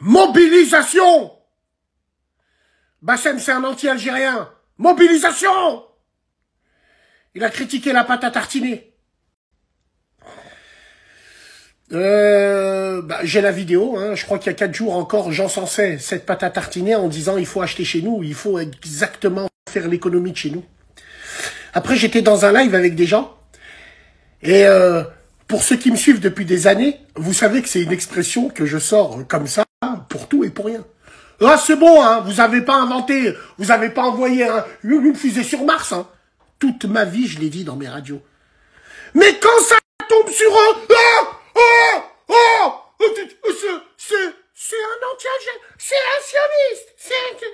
Mobilisation. Bassem, c'est un anti-algérien. Mobilisation. Il a critiqué la pâte à tartiner. J'ai la vidéo, hein. Je crois qu'il y a 4 jours encore, j'encensais cette pâte à tartiner en disant il faut acheter chez nous, il faut exactement faire l'économie de chez nous. Après, j'étais dans un live avec des gens, et pour ceux qui me suivent depuis des années, vous savez que c'est une expression que je sors comme ça, pour tout et pour rien. Ah, c'est bon, hein, vous avez pas inventé, vous avez pas envoyé une fusée sur Mars, hein. Toute ma vie, je l'ai dit dans mes radios. Mais quand ça tombe sur eux, c'est un anti-algérien, c'est un sioniste,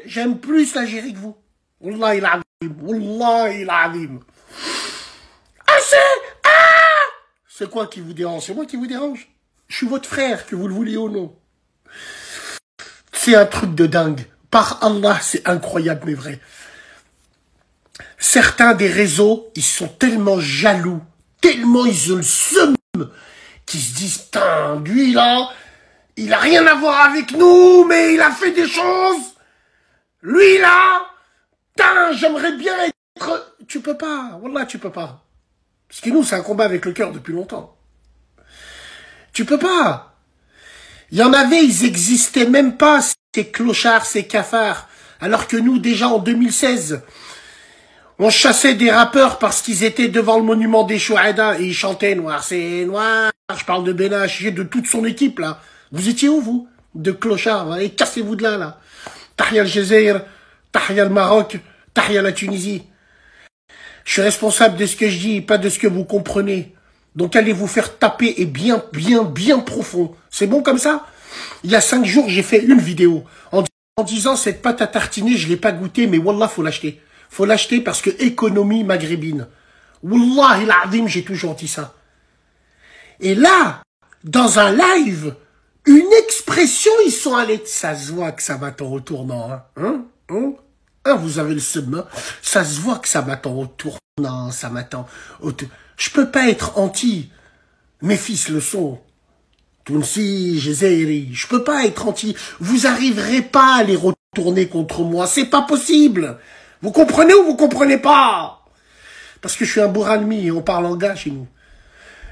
J'aime plus l'Algérie que vous. Wallahi l'azim, wallahi l'azim. C'est quoi qui vous dérange? C'est moi qui vous dérange. Je suis votre frère, que vous le vouliez ou non. C'est un truc de dingue. Par Allah, c'est incroyable, mais vrai. Certains des réseaux, ils sont tellement jaloux, tellement ils ont le seum, qu'ils se disent, putain, lui là, il a rien à voir avec nous, mais il a fait des choses. Lui là, putain, j'aimerais bien être... Tu peux pas, wallah, tu peux pas. Parce que nous, c'est un combat avec le cœur depuis longtemps. Tu peux pas. Il y en avait, ils existaient même pas, ces clochards, ces cafards. Alors que nous, déjà en 2016, on chassait des rappeurs parce qu'ils étaient devant le monument des Chouaïda et ils chantaient « Noir, c'est noir ». Je parle de Benache, de toute son équipe, là. Vous étiez où, vous? De clochards, allez, cassez-vous de là, là. Tahia al-Jazair, Tahia al-Maroc, Tahia la Tunisie. Je suis responsable de ce que je dis, pas de ce que vous comprenez. Donc allez vous faire taper et bien profond. C'est bon comme ça? Il y a 5 jours, j'ai fait une vidéo en disant cette pâte à tartiner, je l'ai pas goûtée, mais wallah, faut l'acheter. Faut l'acheter parce que économie maghrébine. Wallah, l'azim, j'ai toujours dit ça. Et là, dans un live, une expression, ils sont allés. Ça se voit que ça va en retournant, vous avez le seum, hein. Ça se voit que ça m'attend au tournant, ça m'attend au... Je peux pas être anti. Mes fils le sont. Tounsi, Jazairi. Je peux pas être anti. Vous arriverez pas à les retourner contre moi. C'est pas possible. Vous comprenez ou vous comprenez pas? Parce que je suis un bouralmi et on parle en gars chez nous.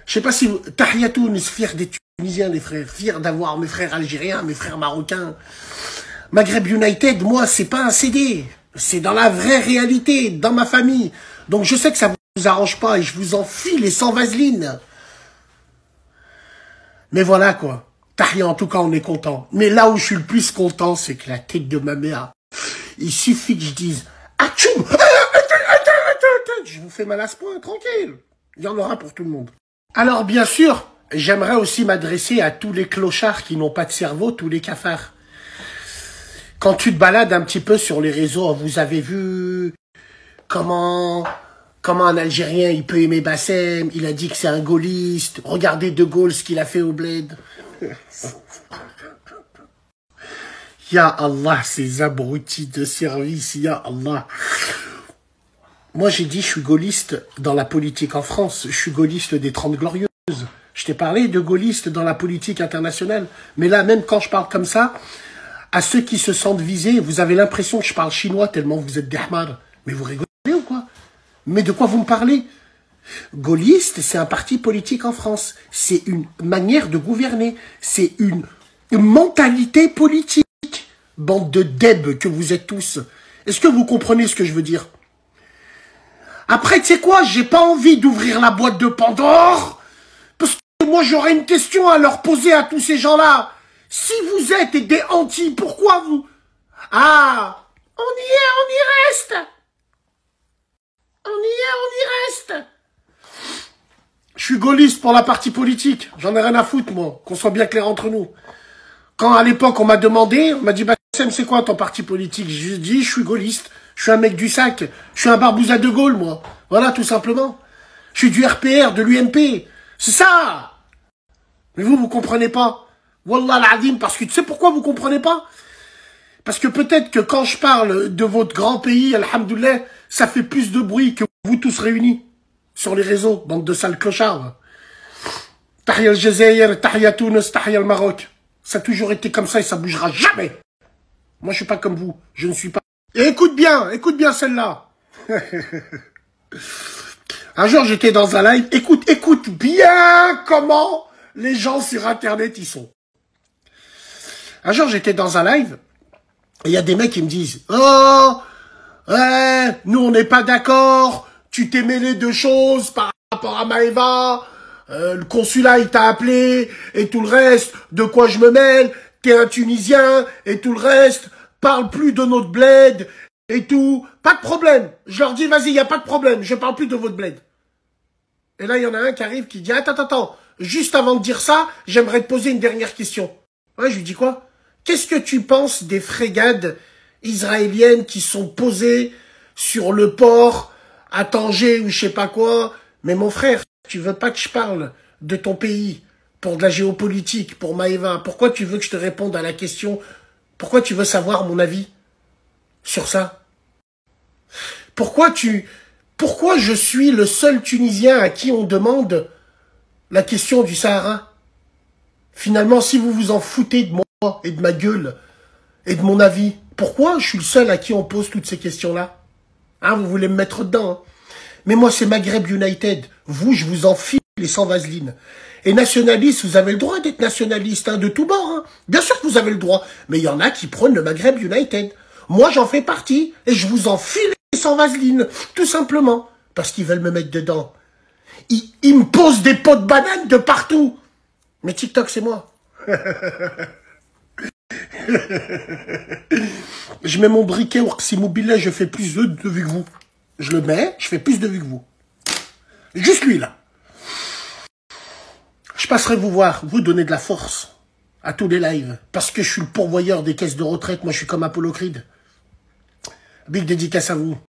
Je sais pas si vous... Tahiyatoun, fier des Tunisiens, les frères. Fier d'avoir mes frères algériens, mes frères marocains. Maghreb United, moi, c'est pas un CD. C'est dans la vraie réalité, dans ma famille. Donc je sais que ça vous arrange pas et je vous enfile et sans vaseline. Mais voilà quoi. Tahia, en tout cas, on est content. Mais là où je suis le plus content, c'est que la tête de ma mère, il suffit que je dise Atchoum, je vous fais mal à ce point, tranquille. Il y en aura pour tout le monde. Alors bien sûr, j'aimerais aussi m'adresser à tous les clochards qui n'ont pas de cerveau, tous les cafards. Quand tu te balades un petit peu sur les réseaux, vous avez vu comment un Algérien, il peut aimer Bassem, il a dit que c'est un gaulliste. Regardez De Gaulle, ce qu'il a fait au bled. Ya Allah, ces abrutis de service, Ya Allah. Moi, j'ai dit, je suis gaulliste dans la politique en France. Je suis gaulliste des 30 Glorieuses. Je t'ai parlé de gaulliste dans la politique internationale. Mais là, même quand je parle comme ça, à ceux qui se sentent visés, vous avez l'impression que je parle chinois tellement vous êtes des hamars. Mais vous rigolez ou quoi? Mais de quoi vous me parlez? Gaulliste, c'est un parti politique en France. C'est une manière de gouverner. C'est une mentalité politique. Bande de débs que vous êtes tous. Est-ce que vous comprenez ce que je veux dire? Après, tu sais quoi? J'ai pas envie d'ouvrir la boîte de Pandore. Parce que moi, j'aurais une question à leur poser à tous ces gens-là. Si vous êtes des anti, pourquoi vous... Ah, on y reste. On y reste. Je suis gaulliste pour la partie politique. J'en ai rien à foutre, moi. Qu'on soit bien clair entre nous. Quand à l'époque, on m'a demandé, on m'a dit, Bassem, c'est quoi ton parti politique? Je dis, je suis gaulliste. Je suis un mec du sac. Je suis un barbouza de Gaulle, moi. Voilà, tout simplement. Je suis du RPR, de l'UMP. C'est ça. Mais vous comprenez pas. Wallah l'azim, parce que tu sais pourquoi vous comprenez pas? Parce que peut-être que quand je parle de votre grand pays, alhamdoulilah, ça fait plus de bruit que vous tous réunis sur les réseaux, bande de sales clochards. Tahia al-Jazair, Tahia Tunis, Tahia al-Maroc. Ça a toujours été comme ça et ça bougera jamais. Moi, je suis pas comme vous. Je ne suis pas... Et écoute bien celle-là. Un jour, j'étais dans un live. Écoute bien comment les gens sur Internet y sont. Un jour, j'étais dans un live. Et il y a des mecs qui me disent « Oh, ouais, nous, on n'est pas d'accord. Tu t'es mêlé de choses par rapport à Maëva. Le consulat, il t'a appelé. Et tout le reste, de quoi je me mêle? T'es un Tunisien. Et tout le reste, parle plus de notre bled. Et tout. Pas de problème. Je leur dis, vas-y, il n'y a pas de problème. Je parle plus de votre bled. » Et là, il y en a un qui arrive qui dit « Attends. Juste avant de dire ça, j'aimerais te poser une dernière question. » Ouais, je lui dis quoi? Qu'est-ce que tu penses des frégades israéliennes qui sont posées sur le port à Tanger ou je sais pas quoi? Mais mon frère, tu veux pas que je parle de ton pays pour de la géopolitique, pour Maëva? Pourquoi tu veux que je te réponde à la question? Pourquoi tu veux savoir mon avis sur ça? Pourquoi je suis le seul Tunisien à qui on demande la question du Sahara? Finalement, si vous vous en foutez de moi et de ma gueule et de mon avis, pourquoi je suis le seul à qui on pose toutes ces questions-là? Hein, vous voulez me mettre dedans, hein? Mais moi, c'est Maghreb United. Vous, je vous enfile les sans vaseline. Et nationaliste, vous avez le droit d'être nationaliste, hein, de tout bord. Hein. Bien sûr que vous avez le droit. Mais il y en a qui prônent le Maghreb United. Moi, j'en fais partie. Et je vous enfile les sans vaseline. Tout simplement. Parce qu'ils veulent me mettre dedans. Ils me posent des pots de bananes de partout. Mais TikTok, c'est moi. Je mets mon briquet Works Immobilier, je fais plus de vues que vous. Je le mets, je fais plus de vues que vous. Juste lui, là. Je passerai vous voir, vous donner de la force à tous les lives. Parce que je suis le pourvoyeur des caisses de retraite. Moi, je suis comme Apollo Creed. Big dédicace à vous.